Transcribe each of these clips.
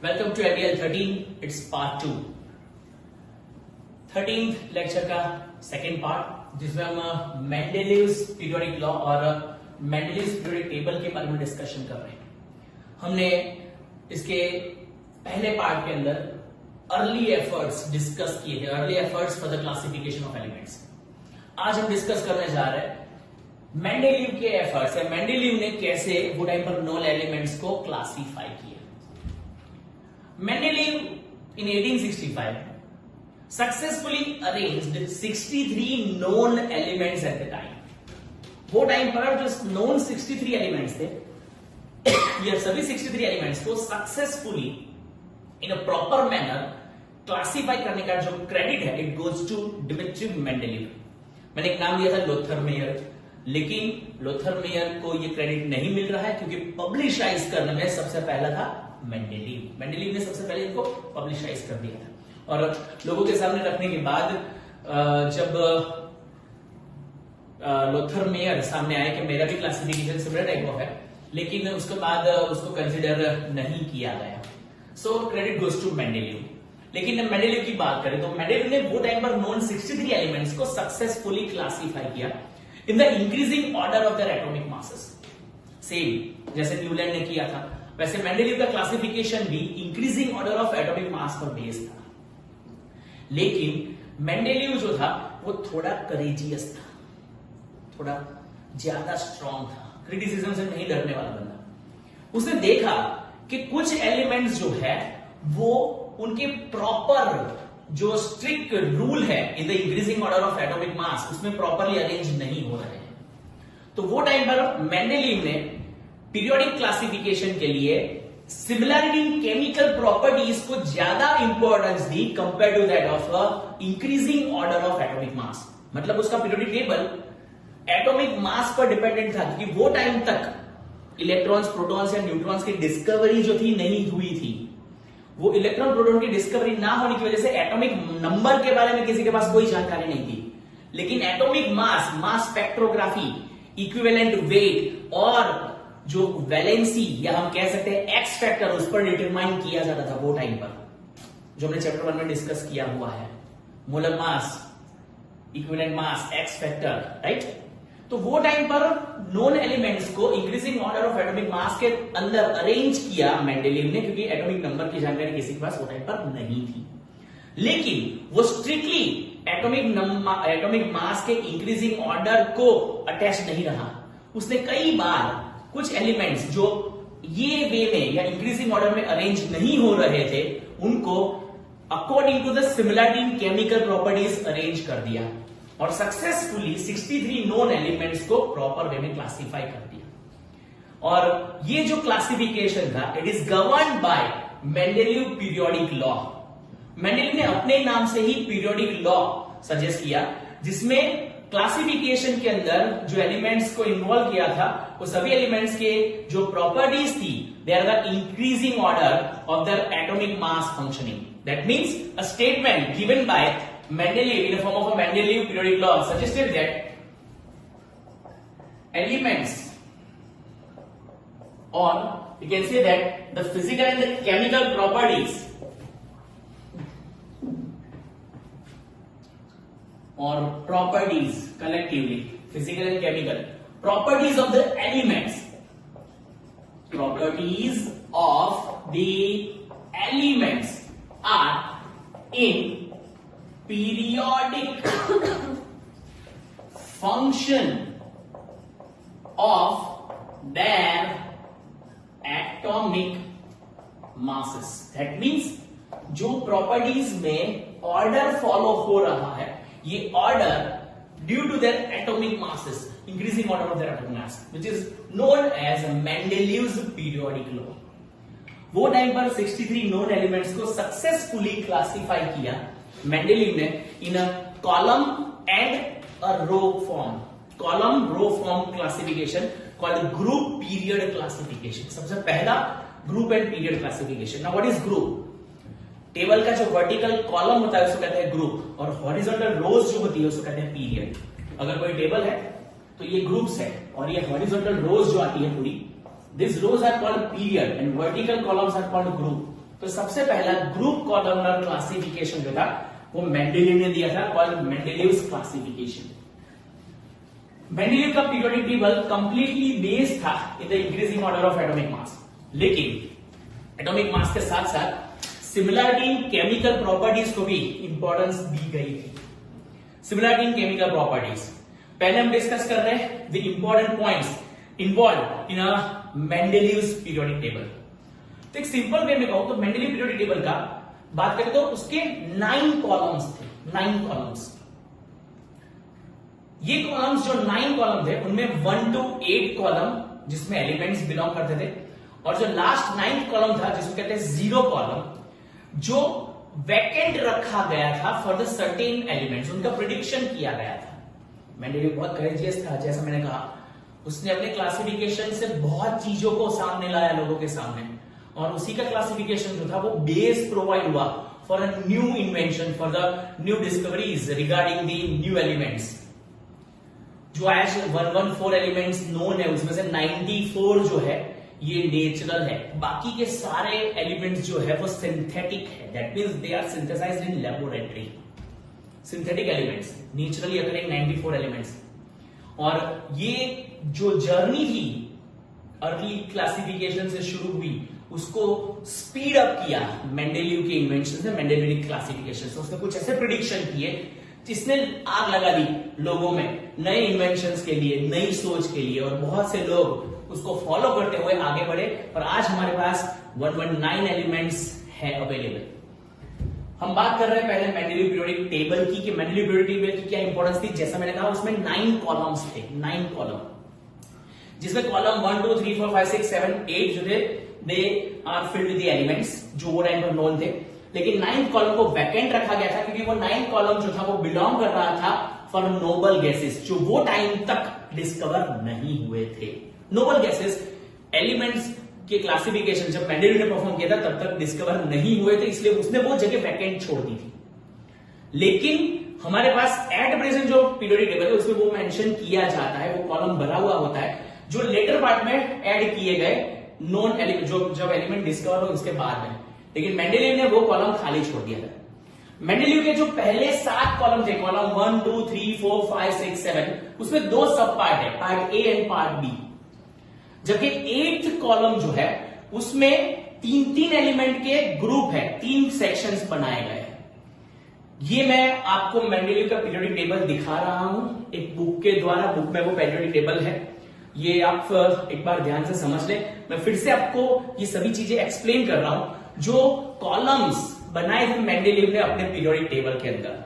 Welcome to ABL 13, it's part 2। 13th lecture का second part, जिसमें हम मेंडेलीव्स पीरियोडिक लॉ और मेंडेलीव्स पीरियोडिक टेबल के बारे में डिस्कशन कर रहे हैं। हमने इसके पहले पार्ट के अंदर अर्ली एफर्ट्स डिस्कस किए थे, early efforts for the classification of elements. आज हम डिस्कस करने जा रहे हैं मेंडेलीव के एफर्ट्स, या मेंडेलीव ने कैसे वो टाइम पर नोन एलिमेंट्स को क्लासिफाई किया। Mendeleev in 1865 successfully arranged 63 known elements at the time. वो टाइम पर जो known 63 एलिमेंट्स थे, ये सभी 63 एलिमेंट्स को successfully in a proper manner classify करने का जो क्रेडिट है, it goes to Dmitri Mendeleev. मैंने एक नाम दिया था लोथर मेयर, लेकिन लोथर मेयर को ये क्रेडिट नहीं मिल रहा है क्योंकि पब्लिशाइज करने में सबसे पहला था मेंडेलीव। मेंडेलीव ने सबसे पहले इनको पब्लिशाइज कर दिया था और लोगों के सामने रखने के बाद जब लोथर मेयर सामने आए कि मेरा भी क्लासिफिकेशन सिमिलर टाइप ऑफ है, लेकिन उसके बाद उसको कंसिडर नहीं किया गया। So credit goes to Mendeleev. लेकिन मेंडेलीव की बात करें तो मेंडेलीव ने वो टाइम पर नोन 63 एलिमेंट्स को सक्सेसफुली क्लासिफाई किया in the increasing order of their atomic masses. Same जैसे न्यूलैंड ने किया था, वैसे मेंडेलीव का क्लासिफिकेशन भी increasing order of atomic mass पर बेस्ड था। लेकिन मेंडेलीव जो था वो थोड़ा करेजियस था, थोड़ा ज्यादा स्ट्रांग था, क्रिटिसिज्म से नहीं डरने वाला बंदा। उसने देखा कि कुछ एलिमेंट्स जो है वो उनके प्रॉपर जो स्ट्रिक्ट रूल है इन the increasing order of atomic मास, उसमें प्रॉपरली अरेंज नहीं हो रहे हैं। तो वो टाइम पर मेंडेलीव ने पीरियोडिक क्लासिफिकेशन के लिए सिमिलरिटी इन केमिकल प्रॉपर्टीज को ज्यादा इंपॉर्टेंस दी compare to that of increasing order of atomic mass. मतलब उसका पीरियोडिक टेबल एटॉमिक मास पर डिपेंडेंट था, क्योंकि वो टाइम तक इलेक्ट्रॉन्स, प्रोटॉन्स या न्यूट्रॉन्स की डिस्कवरी जो थी नहीं हुई थी। वो इलेक्ट्रॉन प्रोटॉन की डिस्कवरी ना होने की वजह से एटॉमिक नंबर के बारे में किसी के पास कोई जानकारी नहीं थी, लेकिन एटॉमिक मास, मास स्पेक्ट्रोग्राफी, इक्विवेलेंट वेट और जो वैलेंसी या हम कह सकते हैं एक्स फैक्टर, उस पर डिटरमाइन किया जाता था वो टाइम पर, जो हमने चैप्टर 1 में डिस्कस किया हुआ है। Molar mass, equivalent mass, x factor, right. तो वो टाइम पर नोन एलिमेंट्स को इंक्रीजिंग ऑर्डर ऑफ एटॉमिक मास के अंदर अरेंज किया मेंडेलीव ने, क्योंकि एटॉमिक नंबर की जानकारी किसी के पास वो टाइम पर नहीं थी। लेकिन वो स्ट्रिक्टली एटॉमिक मास के इंक्रीजिंग ऑर्डर को अटैच नहीं रहा। उसने कई बार कुछ एलिमेंट्स जो ये वे में या इंक्रीजिंग ऑर्डर में अरेंज नहीं हो रहे थे, उनको according to the similarity in chemical properties arrange कर दिया और सक्सेसफुली 63 नोन एलिमेंट्स को प्रॉपर वे में क्लासिफाई कर दिया। और ये जो क्लासिफिकेशन था, it is governed by Mendeleev periodic law. Mendeleev ने अपने नाम से ही पीरियोडिक लॉ सजेस्ट किया, जिसमें क्लासिफिकेशन के अंदर जो एलिमेंट्स को इन्वॉल्व किया था, वो सभी एलिमेंट्स के जो प्रॉपर्टीज थी, they are the increasing order of their atomic mass functioning. That means a statement given by Mendeleev in the form of a Mendeleev periodic law suggested that elements, or you can say that the physical and the chemical properties or properties collectively, physical and chemical properties of the elements, properties of the elements are in periodic function of their atomic masses. That means जो properties में order follow हो रहा है, ये order due to their atomic masses, increasing order of their atomic mass, which is known as Mendeleev's periodic law. वो time पर 63 known elements को successfully classify किया मेंडेलीव ने in a column and a row form, column row form classification called group period classification. सबसे पहला group and period classification. Now what is group? Table का जो vertical column होता है उसको कहते हैं ग्रुप, और हॉरिजॉन्टल रोज जो होती है उसको कहते हैं पीरियड। अगर कोई टेबल है तो ये ग्रुप्स है, और ये हॉरिजॉन्टल रोज जो आती है पूरी, These rows are called period and vertical columns are called group. तो सबसे पहला ग्रुप कॉलमनर क्लासिफिकेशन जो था वो मेंडेलीव ने दिया था, कॉल्ड मेंडेलीव्स क्लासिफिकेशन। मेंडेलीव का पीरियोडिक टेबल कंप्लीटली बेस्ड था इन the increasing order of atomic मास, लेकिन एटॉमिक मास के साथ साथ सिमिलरिटी इन केमिकल प्रॉपर्टीज को भी इंपॉर्टेंस दी गई थी। सिमिलरिटी इन केमिकल प्रॉपर्टीज पहले हम डिस्कस कर रहे हैं the important points involve in a Mendeleev's periodic table. तो एक सिंपल वे में कहूं तो मेंडेलीव पीरियोडिक टेबल का बात करें तो उसके 9 कॉलम्स थे, 9 कॉलम्स। ये कॉलम्स जो 9 कॉलम थे उनमें 1 to 8 कॉलम जिसमें एलिमेंट्स बिलोंग करते थे, और जो लास्ट 9th कॉलम था जिसको कहते हैं 0 कॉलम, जो वैकेंट रखा गया था फॉर द सर्टेन एलिमेंट्स, उनका प्रिडिक्शन किया गया था। मेंडेलीव बहुत करेजियस था, जैसा मैंने कहा, उसने अपने क्लासिफिकेशन से बहुत चीजों को सामने लाया लोगों के सामने, और उसी का क्लासिफिकेशन जो था वो बेस प्रोवाइड हुआ for a new invention, for the new discoveries regarding the new elements. जो आज 114 एलिमेंट्स नोन है उसमें से 94 जो है ये नेचुरल है, बाकी के सारे एलिमेंट्स जो है वो सिंथेटिक है। That means they are synthesized in laboratory. Synthetic elements, naturally occurring 94 elements. और ये जो जर्नी थी अर्ली क्लासिफिकेशन से शुरू हुई, उसको स्पीड अप किया मेंडेलीव के इन्वेंशन से, मेंडेलीव क्लासिफिकेशन से। उसने कुछ ऐसे प्रिडिक्शन किए जिसने आग लगा दी लोगों में नए इन्वेंशंस के लिए, नई सोच के लिए, और बहुत से लोग उसको फॉलो करते हुए आगे बढ़े, और आज हमारे पास 119 एलिमेंट्स है अवेलेबल। हम बात कर रहे हैं पहले मेंडेलीव पीरियोडिक टेबल की, कि मेंडेलीव पीरियोडिक टेबल की क्या इंपॉर्टेंस थी। जैसा मैंने कहा उसमें 9 कॉलम्स थे, 9 कॉलम, जिसमें कॉलम 1 2 3 4 5 6 7 8 जो थे they are filled with the elements जो वो टाइम पर नोन थे। लेकिन 9th कॉलम को वैकेंट रखा गया था क्योंकि वो 9th कॉलम जो था वो बिलोंग कर रहा था फॉर नोबल गैसेस, जो वो टाइम तक डिस्कवर नहीं हुए थे। नोबल गैसेस एलिमेंट्स के क्लासिफिकेशन जब मेंडेलीव ने परफॉर्म किया था तब तक डिस्कवर नहीं हुए थे, इसलिए उसने वो जगह वैकेंट छोड़ दी थी। लेकिन हमारे पास एट प्रेजेंट जो पीरियोडिक टेबल है उसमें वो मेंशन किया जाता है, वो कॉलम भरा हुआ होता है जो लेटर पार्ट में ऐड किए गए नॉन एलिमेंट, जो जब एलिमेंट डिस्कवर हो उसके बाद में। लेकिन मेंडेलीव ने वो कॉलम खाली छोड़ दिया था। मेंडेलीव के जो पहले 7 कॉलम थे, कॉलम 1 2 3 4 5 6 7, उसमें 2 सब पार्ट है, part A and part B. जबकि 8th कॉलम जो है उसमें 3 एलिमेंट के ग्रुप है, 3 सेक्शंस बनाए गए हैं। ये मैं आपको मेंडेलीव का पीरियोडिक टेबल दिखा रहा हूं एक बुक के द्वारा। बुक में वो पीरियोडिक टेबल है, ये आप एक बार ध्यान से समझ लें। मैं फिर से आपको ये सभी चीजें एक्सप्लेन कर रहा हूं जो कॉलम्स बनाए थे मेंडेलीव ने अपने पीरियोडिक टेबल के अंदर।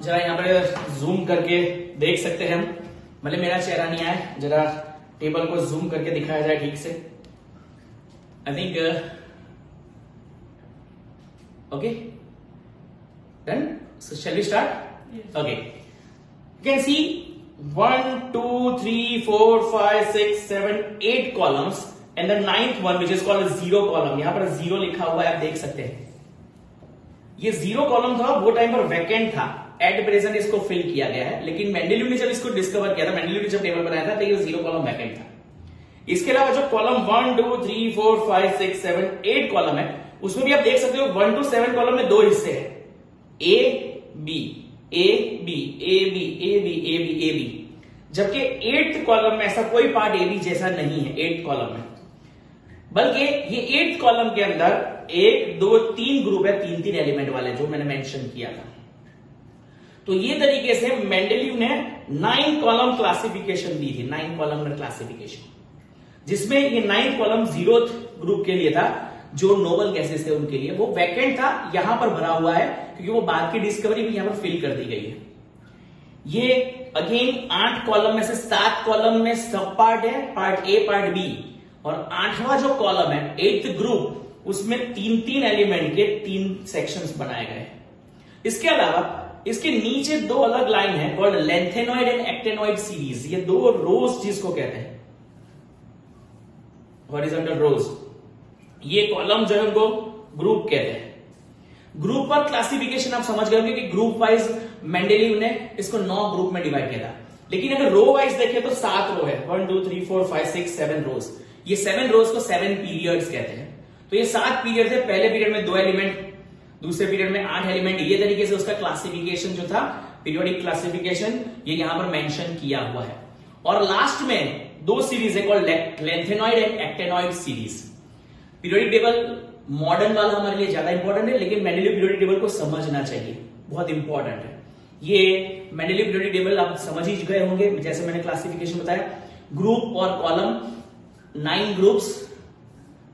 जरा यहां पर जूम करके देख सकते हैं हम, भले मेरा चेहरा नहीं आया, जरा टेबल को जूम करके दिखाया जाए ठीक से। I think okay done, so shall we start? Okay, you can see 1 2 3 4 5 6 7 8 columns and the 9th one which is called 0 column। यहां पर 0 लिखा हुआ है, आप देख सकते हैं। ये 0 कॉलम था, वो टाइम पर वैकेंट था, एट प्रेजेंट इसको फिल किया गया है। लेकिन मेंडेलीव ने जब इसको डिस्कवर किया था, मेंडेलीव ने जब टेबल बनाया था तो ये 0 कॉलम वैकेंट था। इसके अलावा जो कॉलम 1 2 3 4 5 6 7 8 कॉलम है, उसमें भी आप देख सकते हो 1 to 7 कॉलम में 2 हिस्से हैं, A B A B A B A B A B A B. जबकि 8th कॉलम में ऐसा कोई पार्ट ए बी जैसा नहीं है 8th कॉलम में, बल्कि ये 8th कॉलम के अंदर 1 2 3 ग्रुप है, 3 एलिमेंट वाले, जो मैंने मेंशन किया था। तो ये तरीके से मेंडेलीव ने 9 कॉलम क्लासिफिकेशन दी थी, 9 कॉलम क्लासिफिकेशन, जिसमें ये 9th कॉलम 0th ग्रुप के लिए था, जो नोबल गैसेस थे उनके लिए। वो वैकेंट था, यहां पर भरा हुआ है क्योंकि वो बाद की डिस्कवरी भी यहां पर फिल कर दी गई है। ये अगेन 8 कॉलम में से 7 कॉलम में सब पार्ट है, पार्ट ए पार्ट बी, और 8वां जो कॉलम है 8th ग्रुप, उसमें 3 एलिमेंट के 3 सेक्शंस बनाए गए। इसके अलावा इसके नीचे 2 अलग लाइन है called lanthanoid and actinoid series. ये 2 रोज जिसको कहते हैं, हॉरिजॉन्टल रोज। ये कॉलम जो है उनको ग्रुप कहते हैं। ग्रुप पर क्लासिफिकेशन आप समझ गए होंगे कि ग्रुप वाइज मेंडेलीव ने इसको 9 ग्रुप में डिवाइड किया था। लेकिन अगर रो वाइज देखें तो 7 रो है, 1 2 3 4 5 6 7 रोज। ये 7 रोज को 7 पीरियड्स कहते हैं। तो ये 7 पीरियड है, पहले पीरियड में 2 एलिमेंट, दूसरे पीरियड में 8 एलिमेंट। ये तरीके से उसका क्लासिफिकेशन जो था, पीरियोडिक क्लासिफिकेशन, ये यहां पर मेंशन किया हुआ है। और लास्ट में 2 सीरीज है called lanthanoid and actinoid series. Periodic table modern वाला हमारे लिए ज्यादा इंपॉर्टेंट है, लेकिन मेंडेलिव पीरियोडिक टेबल को समझना चाहिए, बहुत इंपॉर्टेंट है। ये मेंडेलिव पीरियोडिक टेबल आप समझ ही गए होंगे, जैसे मैंने क्लासिफिकेशन बताया, ग्रुप और कॉलम, 9 ग्रुप्स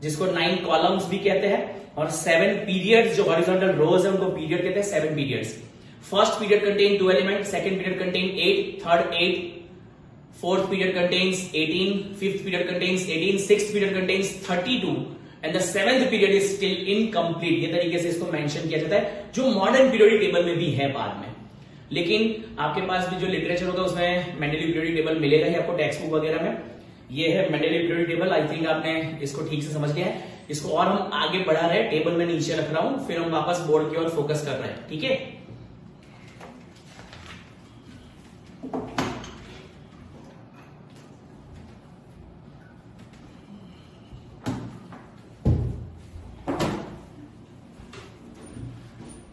जिसको 9 कॉलम्स भी कहते हैं, और 7 पीरियड्स जो हॉरिजॉन्टल रोज है उनको पीरियड कहते हैं, 7 periods. First period contain 2 element, second period contain 8, third 8, fourth period contains 18, fifth period contains 18, sixth period contains 32 and the 7th period is still incomplete. ये तरीके से इसको मेंशन किया जाता है, जो मॉडर्न पीरियोडिक टेबल में भी है बाद में। लेकिन आपके पास भी जो लिटरेचर होगा उसमें मेंडेलिव पीरियोडिक टेबल मिलेगा ही आपको टेक्स्ट बुक वगैरह में। ये है Mendeleev periodic table. I think आपने इसको ठीक से समझ लिया है। इसको और हम आगे बढ़ा रहे हैं, टेबल में नीचे रख रहा हूं, फिर हम वापस बोर्ड की ओर फोकस कर रहे हैं, ठीक है।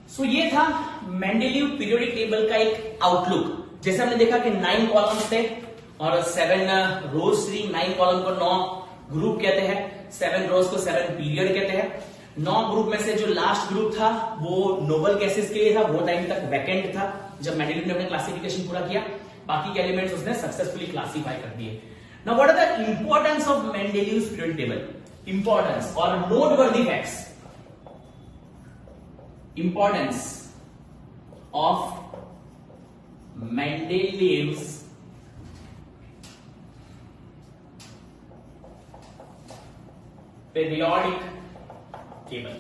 सो ये था मेंडेलिव पीरियोडिक टेबल का एक आउटलुक। जैसे हमने देखा कि 9 कॉलम्स थे और 7 रोज थी। 9 कॉलम को 9 ग्रुप कहते हैं, 7 रोज को 7 पीरियड कहते हैं। 9 ग्रुप में से जो लास्ट ग्रुप था वो नोबल गैसेस के लिए था, वो टाइम तक वैकेंट था जब मेंडेलिव ने अपना क्लासिफिकेशन पूरा किया। बाकी के एलिमेंट्स उसने सक्सेसफुली क्लासिफाई कर दिए। Now what are the importance of Mendeleev periodic table? Importance और noteworthy facts. Importance of Mendelev's periodic table.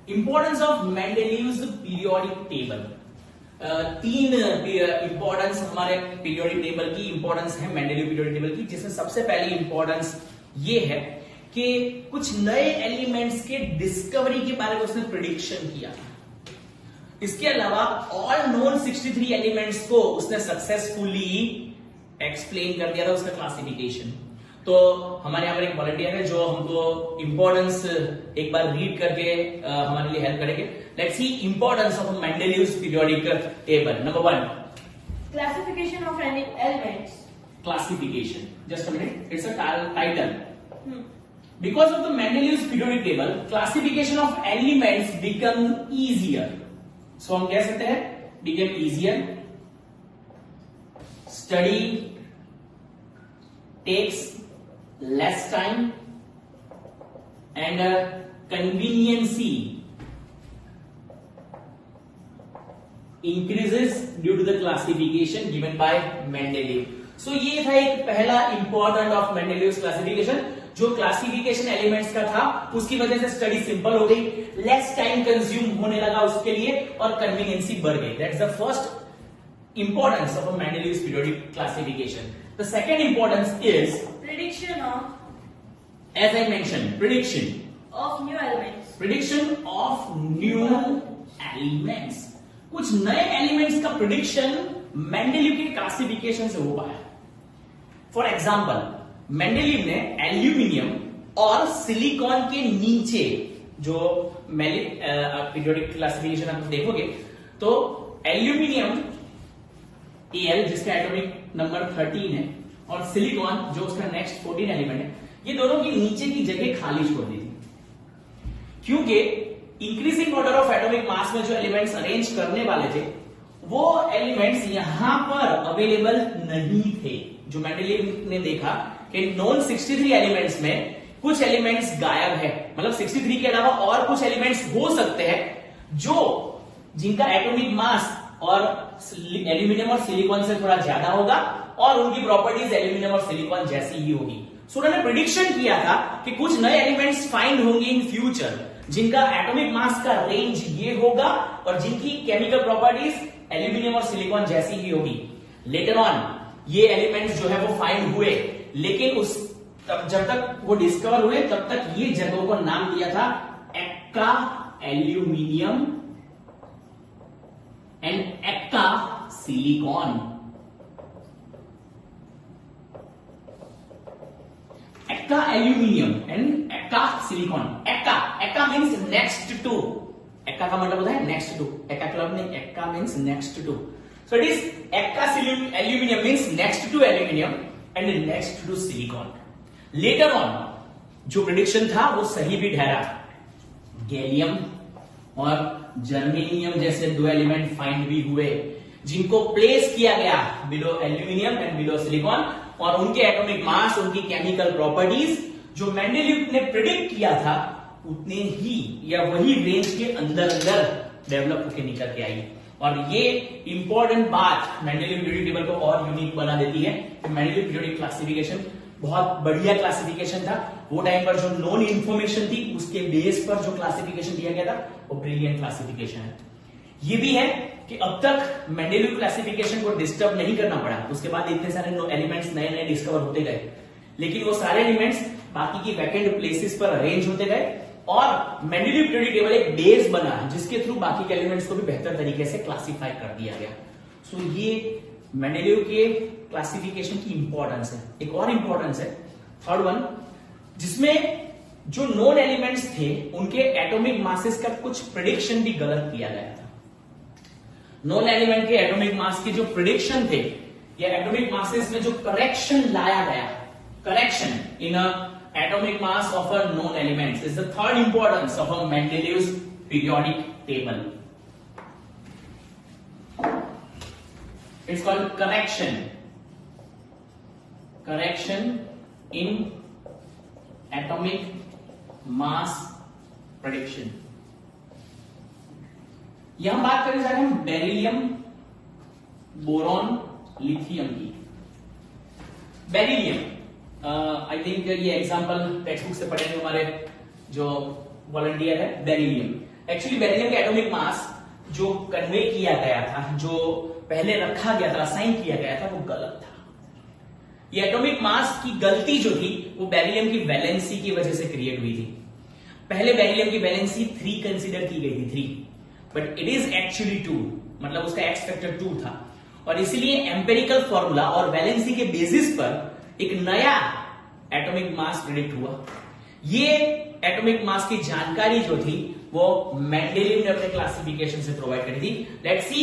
Importance of Mendelev's periodic table. 3 importance हमारे पीरियोडिक टेबल की इंपॉर्टेंस है मेंडेलिव पीरियोडिक टेबल की, जिसमें सबसे पहली इंपॉर्टेंस ये है कि कुछ नए एलिमेंट्स के डिस्कवरी के बारे में उसने प्रिडिक्शन किया। इसके अलावा ऑल नोन 63 एलिमेंट्स को उसने सक्सेसफुली एक्सप्लेन कर दिया था, उसका क्लासिफिकेशन। तो हमारे यहाँ पर एक वॉलंटियर है जो हमको इंपॉर्टेंस एक बार रीड करके हमारे लिए हेल्प करेंगे। Let's see importance of Mendeleev's periodic table. Number 1, classification of elements. Classification, just a minute, it's a title. Because of the Mendelev's periodic table, classification of elements become easier. So हम कह सकते हैं become easier. Study takes less time and conveniency increases due to the classification given by Mendeleev. So ये था एक पहला important of Mendelev's classification, जो classification elements का था उसकी वजह से स्टडी सिंपल हो गई, लेस टाइम कंज्यूम होने लगा उसके लिए और कन्वीनियंसी बढ़ गई। That's the first importance of a Mendeleev's periodic classification. The second importance is prediction of, as I mention, prediction of new elements. Prediction of new elements. कुछ नए एलिमेंट्स का प्रिडिक्शन मेंडेलिव के क्लासिफिकेशन से हो पाया। For example, Mendeleev ने aluminium और silicon के नीचे, जो पीरियोडिक क्लासिफिकेशन आप देखोगे तो एल्यूमिनियम Al जिसका एटॉमिक नंबर 13 है और सिलिकॉन जो उसका नेक्स्ट 14 एलिमेंट है, ये दोनों की नीचे की जगह खाली छोड़ दी थी, क्योंकि इंक्रीजिंग ऑर्डर ऑफ एटॉमिक मास में जो एलिमेंट्स अरेंज करने वाले थे वो एलिमेंट्स यहां पर अवेलेबल नहीं थे। जो मेंडेलिव ने देखा कि नॉन 63 एलिमेंट्स में कुछ एलिमेंट्स गायब है, मतलब 63 के अलावा और कुछ एलिमेंट्स हो सकते हैं जो जिनका एटॉमिक मास और एल्यूमिनियम और सिलिकॉन से थोड़ा ज्यादा होगा और उनकी प्रॉपर्टीज एल्यूमिनियम और सिलिकॉन जैसी ही होगी। सो उन्होंने प्रिडिक्शन किया था कि कुछ नए एलिमेंट्स फाइंड होंगे इन फ्यूचर जिनका एटॉमिक मास का रेंज ये होगा और जिनकी केमिकल प्रॉपर्टीज एल्यूमिनियम और सिलिकॉन जैसी ही होगी। लेटर ऑन ये एलिमेंट्स जो है वो फाइंड हुए, लेकिन जब तक वो डिस्कवर हुए तब तक ये जगहों को नाम दिया था Ekka aluminium and Ekka silicon. Eka aluminium and Eka silicon. Eka means next to. Eka का मतलब होता है next to. Eka club नहीं, Eka means next to. So it is Eka aluminium means next to aluminium and next to silicon. Later on जो prediction था वो सही भी ठहरा. गैलियम और जर्मेनियम जैसे दो एलिमेंट फाइंड भी हुए जिनको प्लेस किया गया below aluminium and below silicon, और उनके एटॉमिक मास, उनकी केमिकल प्रॉपर्टीज जो मेंडेलीव ने प्रिडिक्ट किया था उतने ही या वही रेंज के अंदर अंदर डेवलप होकर निकल के आई. और ये इंपॉर्टेंट बात मेंडेलीव पीरियोडिक टेबल को और यूनिक बना देती है कि मेंडेलीव पीरियोडिक क्लासिफिकेशन बहुत बढ़िया क्लासिफिकेशन था. वो टाइम पर जो नॉन इन्फॉर्मेशन थी उसके बेस पर जो क्लासिफिकेशन दिया गया था वो ब्रिलियंट क्लासिफिकेशन है. ये भी है कि अब तक मेंडेलीव क्लासिफिकेशन को डिस्टर्ब नहीं करना पड़ा. उसके बाद इतने सारे एलिमेंट्स नए नए डिस्कवर होते गए, लेकिन वो सारे एलिमेंट्स बाकी की वैकेंट प्लेसेस पर अरेंज होते गए और मेंडेलीव पीरियोडिक टेबल एक बेस बना जिसके थ्रू बाकी के एलिमेंट्स को भी बेहतर तरीके से क्लासिफाई कर दिया गया. सो ये मेंडेलीव के क्लासिफिकेशन की इंपॉर्टेंस है. एक और इंपॉर्टेंस है थर्ड वन, जिसमें जो नोन एलिमेंट्स थे उनके एटॉमिक मासेस का कुछ प्रेडिक्शन भी गलत किया गया था. नॉन एलिमेंट के एटॉमिक मास के जो प्रेडिक्शन थे या एटॉमिक मासेस में जो करेक्शन लाया गया, correction in atomic mass of a known elements is the third importance of a Mendeleev's periodic table. It's called correction in atomic mass prediction. यहां बात करें सर हम बेरिलियम, बोरॉन, लिथियम की. Beryllium I think ये example text book से पढ़ेंगे हमारे जो वॉलंटियर है. बेरिलियम, एक्चुअली बेरिलियम का एटॉमिक मास जो कन्वे किया गया था, जो पहले रखा गया था, असाइन किया गया था, वो गलत था. ये एटॉमिक मास की गलती जो थी वो बेरिलियम की वैलेंसी की वजह से क्रिएट हुई थी. पहले बेरिलियम की वैलेंसी 3 कंसीडर की गई थी, 3, बट इट इज एक्चुअली 2, मतलब उसका एक्स फैक्टर 2 था. और इसलिए एम्पेरिकल फॉर्मूला और वैलेंसी के बेसिस पर एक नया एटॉमिक मास प्रेडिक्ट हुआ. ये एटॉमिक मास की जानकारी जो थी वो मेंडेलीव ने अपने क्लासिफिकेशन से प्रोवाइड करी थी. Let's see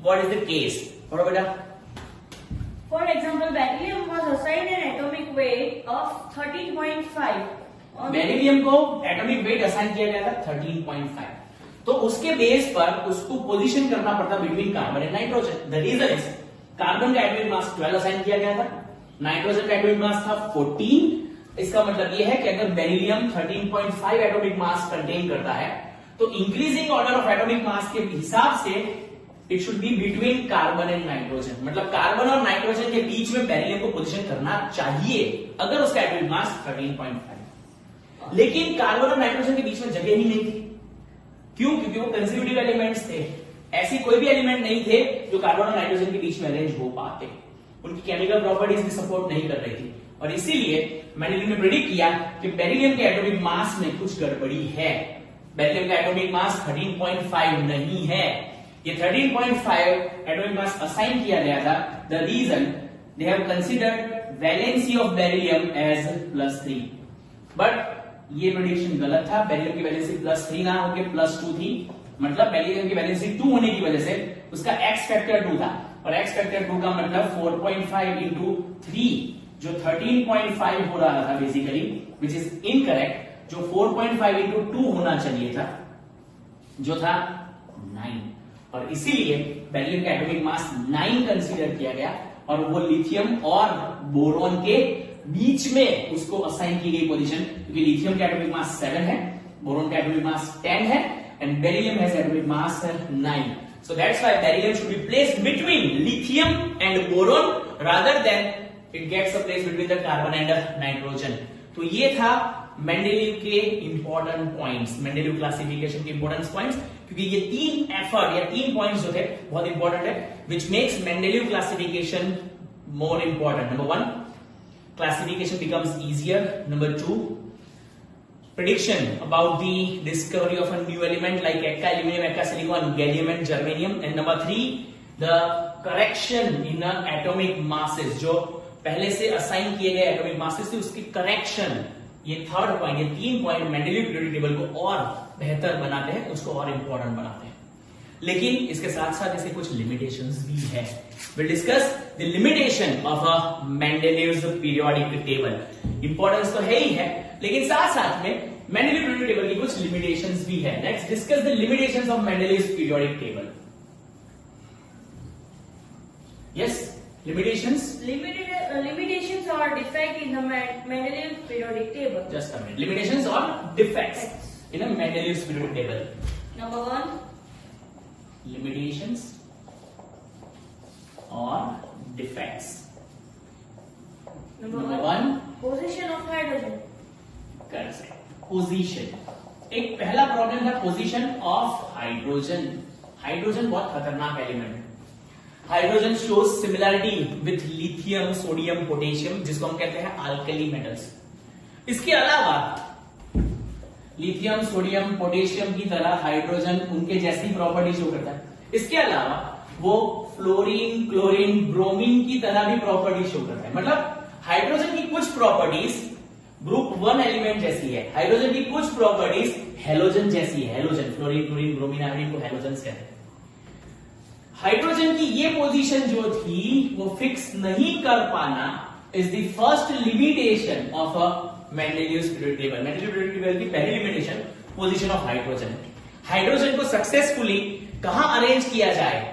what is the case. और बेटा, For example, beryllium was assigned an atomic weight of 13.5. Beryllium को एटॉमिक वेट असाइन किया गया था 13.5. तो उसके बेस पर उसको पोजीशन करना पड़ता between carbon and nitrogen. The reason is carbon का एटॉमिक मास 12 असाइन किया गया था, नाइट्रोजन का एटॉमिक मास था 14. इसका मतलब यह है कि अगर बेरिलियम 13.5 एटॉमिक मास कंटेन करता है तो इंक्रीजिंग ऑर्डर ऑफ एटॉमिक मास के हिसाब से it should be between carbon and nitrogen. मतलब कार्बन और नाइट्रोजन के बीच में बेरिलियम को पोजीशन करना चाहिए अगर उसका एटॉमिक मास 13.5. लेकिन कार्बन और नाइट्रोजन के बीच में जगह ही नहीं थी. क्यों? क्योंकि वो कंसेक्यूटिव एलिमेंट्स थे. ऐसी कोई भी एलिमेंट नहीं थे जो कार्बन और नाइट्रोजन के बीच में अरेंज हो पाते. उनकी केमिकल प्रॉपर्टीज भी सपोर्ट नहीं कर रही थी. और इसीलिए मेंडेलीव ने प्रेडिक्ट किया कि बेरिलियम के एटॉमिक मास में कुछ गड़बड़ी है. बेरिलियम का एटॉमिक मास 13.5 नहीं है. ये 13.5 एटॉमिक मास असाइन किया गया था. The reason they have considered valency of beryllium as +3. But ये प्रेडिक्शन गलत था. बेरिलियम की वैलेंसी +3 ना होकर +2 थी. मतलब बेरिलियम की वैलेंसी 2 होने की वजह से उसका एक्स फैक्टर 2 था. और एक्स फैक्टर 2 का मतलब 4.5 इंटू 3 जो 13.5 हो रहा था बेसिकली, विच इज इनकरेक्ट. जो 4.5 इंटू 2 होना चाहिए था जो था 9. और इसीलिए बेरिलियम का एटॉमिक मास 9 कंसीडर किया गया और वो लिथियम और बोरॉन के बीच में उसको असाइन की गई पोजीशन. क्योंकि लिथियम का एटॉमिक मास 7 है, बोरॉन का एटॉमिक मास 10 है and beryllium has atomic mass 9. So that's why beryllium should be placed between lithium and boron rather than it gets a place between the carbon and nitrogen. तो ये था Mendeleev के important points, Mendeleev classification के important points. क्योंकि ये 3 effort या 3 points जो थे बहुत इंपॉर्टेंट है, which makes Mendeleev classification more important. Number 1, classification becomes easier. Number 2, prediction about the discovery of a new element like Eka aluminum, Eka silicon, gallium and germanium. And number 3, the correction in atomic masses. जो पहले से assign किए गए atomic masses थे उसकी correction, ये third point, ये 3 point Mendeleev periodic table को और बेहतर बनाते हैं, उसको और इंपॉर्टेंट बनाते हैं। लेकिन इसके साथ साथ इसे कुछ लिमिटेशंस भी है। Will discuss the limitation of a Mendeleev's periodic table. Importance तो है ही है, लेकिन साथ साथ में मेंडलीव पीरियोडिक टेबल की कुछ लिमिटेशंस भी है। Let's discuss the limitations of Mendeleev's periodic table. Yes, limitations. Limitations or defect in the Mendeleev periodic table. Just a minute. Limitations or defects in a Mendeleev's periodic table. Number 1. Limitations or defects. Number 1. Position of hydrogen. Correct. Position. एक पहला problem था position of hydrogen. Hydrogen बहुत खतरनाक element है। Hydrogen shows similarity with lithium, sodium, potassium, जिसको हम कहते हैं अल्कली मेटल्स। इसके अलावा लिथियम, सोडियम, पोटेशियम की तरह हाइड्रोजन उनके जैसी प्रॉपर्टी शो करता है। इसके अलावा वो फ्लोरीन, क्लोरीन, ब्रोमीन की तरह भी प्रॉपर्टी शो करता है। मतलब हाइड्रोजन की कुछ प्रॉपर्टीज ग्रुप 1 एलिमेंट जैसी है, हाइड्रोजन की कुछ प्रॉपर्टीज हेलोजन जैसी है। Halogen, fluorine, chlorine, bromine, iodine को हेलोजन कहते हैं। हाइड्रोजन की ये पोजीशन जो थी वो फिक्स नहीं कर पाना is the first limitation of a Mendeleev's periodic table. Mendeleev periodic table की पहली limitation position of hydrogen. Hydrogen को सक्सेसफुली कहां अरेंज किया जाए?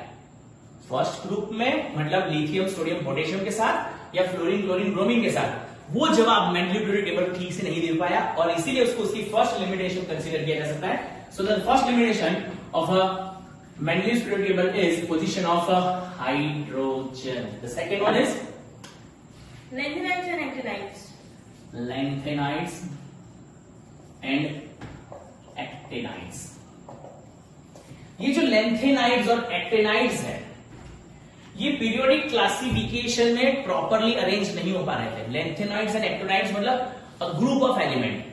फर्स्ट ग्रुप में, मतलब लिथियम, सोडियम, पोटेशियम के साथ या फ्लोरीन, क्लोरीन, ब्रोमीन के साथ। वो जवाब मेंडलीव पीरियोडिक टेबल ठीक से नहीं दे पाया और इसीलिए उसको उसकी फर्स्ट लिमिटेशन कंसीडर किया जा सकता है। So the first limitation of a Mendeleev's periodic table is position of a hydrogen. The second one is Lanthanides and actinides. Lanthanides and actinides. ये जो lanthanides और actinides है, ये पीरियोडिक क्लासिफिकेशन में प्रॉपरली अरेंज नहीं हो पा रहे थे। Lanthanides and actinides मतलब a group of element,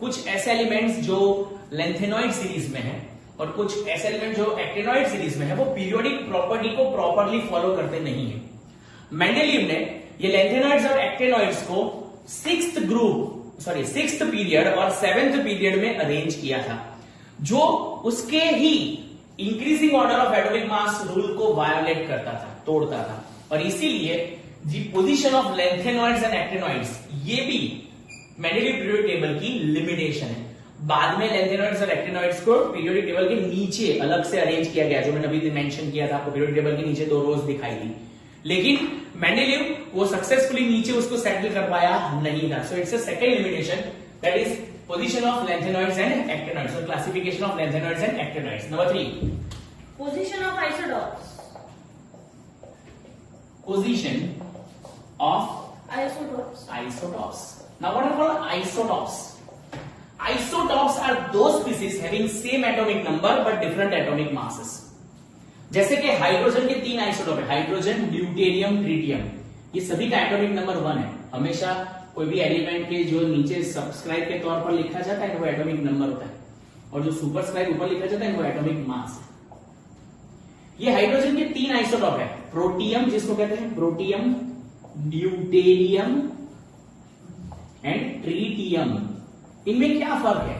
कुछ ऐसे एलिमेंट्स जो lanthanide सीरीज में है और कुछ ऐसे एलिमेंट जो एक्टिनॉइड सीरीज में है, वो पीरियोडिक प्रॉपर्टी को प्रॉपरली फॉलो करते नहीं है। मेंडलीव ने ये लैंथेनॉइड्स और एक्टिनॉइड्स को सिक्स्थ पीरियड और 7th पीरियड में अरेंज किया था, जो उसके ही increasing order of atomic mass rule को वायोलेट करता था, तोड़ता था। और इसीलिए the position of lanthanoids and actinoids ये भी मेंडलीव पीरियोडिक टेबल की लिमिटेशन है। बाद में लैंथेनॉइड्स और एक्टिनॉइड्स को पीरियोडिक टेबल के नीचे अलग से अरेंज किया गया, जो मैंने अभी मेंशन किया था आपको, पीरियोडिक टेबल के नीचे 2 रोज दिखाई दी। लेकिन मेंडलीव वो सक्सेसफुली नीचे उसको सेटल कर पाया नहीं था। So it's a second limitation, that is position of lanthanoids and actinoids, so classification of lanthanoids and actinoids. Number 3, position of isotopes. Position of isotopes. Now what are called isotopes? Isotopes are those species having same atomic number but different atomic masses. जैसे कि hydrogen के 3 isotope है, hydrogen, deuterium, tritium. ये सभी का atomic number 1 है। हमेशा कोई भी एलिमेंट के जो नीचे सब्सक्राइब के तौर पर लिखा जाता है वो एटॉमिक नंबर होता है, और जो सुपरस्क्राइब ऊपर लिखा जाता है वो एटॉमिक मास है। ये हाइड्रोजन के 3 आइसोटोप है, प्रोटियम जिसको कहते हैं, प्रोटियम, ड्यूटेरियम एंड ट्रिटियम। इनमें क्या फर्क है?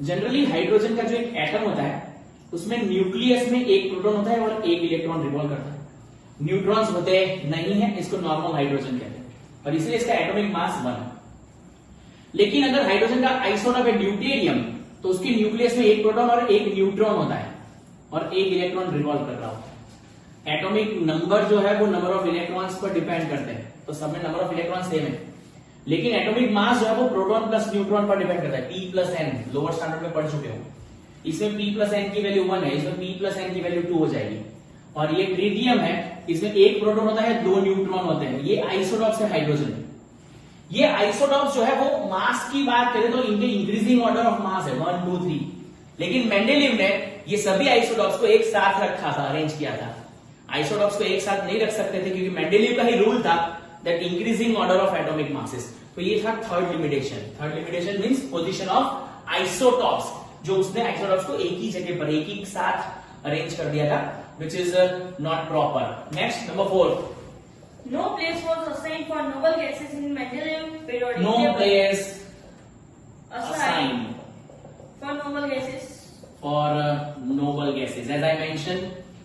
जनरली हाइड्रोजन का जो एक एटम होता है उसमें न्यूक्लियस में एक प्रोटॉन होता है और एक इलेक्ट्रॉन रिवॉल्व करता है। न्यूट्रॉन्स होते नहीं है, इसको नॉर्मल हाइड्रोजन कहते हैं और इसलिए इसका एटॉमिक मास 1 है। लेकिन अगर हाइड्रोजन का आइसोटोप है ड्यूटेरियम, तो उसके न्यूक्लियस में एक प्रोटॉन और एक न्यूट्रॉन होता है और एक इलेक्ट्रॉन रिवॉल्व कर रहा होता है। एटॉमिक नंबर जो है वो नंबर ऑफ इलेक्ट्रॉन्स पर डिपेंड करते हैं, तो सब में नंबर ऑफ इलेक्ट्रॉन सेम है। लेकिन एटॉमिक मास जो है वो प्रोटॉन प्लस न्यूट्रॉन पर डिपेंड करता है। P plus N lower standard में पढ़ चुके हो। इसमें P प्लस एन की वैल्यू 1 है, इसमें P प्लस एन की वैल्यू 2 हो जाएगी। और ये ट्रिटियम है, इसमें एक प्रोटॉन होता है, 2 न्यूट्रॉन होते हैं। ये आइसोटॉप्स है हाइड्रोजन। ये आइसोटॉप्स जो है वो मास की बात करें तो इनके इंक्रीजिंग ऑर्डर ऑफ मास है 1, 2, 3। लेकिन मेंडेलीव ने ये सभी आइसोटॉप्स को एक साथ रखा था, अरेंज किया था। आइसोटॉप्स को एक साथ नहीं रख सकते थे क्योंकि मेंडेलीव का ही रूल था that increasing order of atomic masses. तो ये था third limitation. Third limitation means position of isotopes, जो उसने आइसोटॉप्स को एक ही जगह पर एक ही साथ अरेंज कर दिया था, which is not proper. Next number 4, No place was assigned for noble gases in Mendeleev periodic No table. place Assigned assigned for noble gases. for noble gases. As I mentioned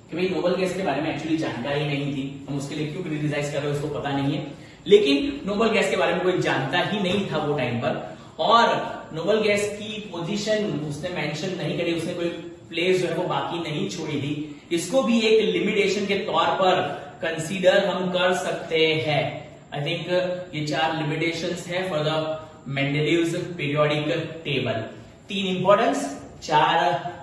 कि भाई noble gas के बारे में actually जानकारी नहीं थी, हम उसके लिए क्यों क्रिटिसाइज कर रहे हैं उसको पता नहीं है, लेकिन नोबल गैस के बारे में कोई जानता ही नहीं था वो टाइम पर, और नोबल गैस की पोजीशन उसने मेंशन नहीं करी, उसने कोई प्लेस जो है वो बाकी नहीं छोड़ी थी। इसको भी एक लिमिटेशन के तौर पर कंसीडर हम कर सकते हैं। आई थिंक ये 4 लिमिटेशंस है for the Mendeleev's periodic table. 3 importance, 4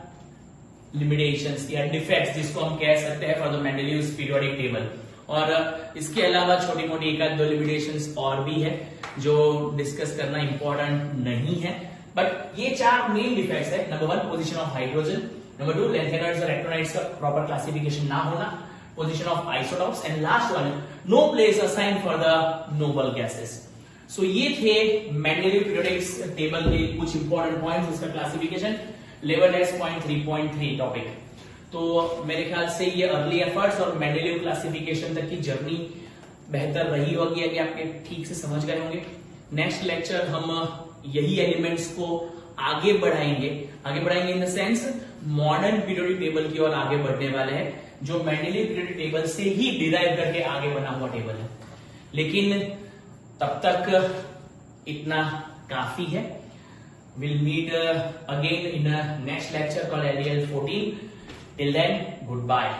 limitations या डिफेक्ट्स जिसको हम कह सकते हैं for the Mendeleev's periodic table. और इसके अलावा छोटी मोटी एक आध 2 लिमिटेशंस और भी है जो डिस्कस करना इंपॉर्टेंट नहीं है, बट ये 4 मेन डिफेक्ट्स है। Number 1 position of hydrogen, number 2 lanthanides और इलेक्ट्रोनाइट्स का प्रॉपर क्लासिफिकेशन ना होना, position of isotopes, and last one no place assigned for the noble gases. So ये थे मेंडेलीव पीरियोडिक टेबल के कुछ इंपॉर्टेंट पॉइंट्स, इसका classification level test point 3.3 topic. तो मेरे ख्याल से ये अर्ली एफर्ट्स और मेंडेलीव क्लासिफिकेशन तक की जर्नी बेहतर रही होगी, अगर आपके ठीक से समझ गए होंगे। नेक्स्ट लेक्चर हम यही एलिमेंट्स को आगे बढ़ाएंगे in the sense modern periodic table की ओर आगे बढ़ने वाले हैं, जो मेंडेलीव पीरियोडिक टेबल से ही डिराइव करके आगे बना हुआ टेबल है। लेकिन तब तक इतना काफी है। We'll meet again in a next lecture called LDL 14. Till then, goodbye.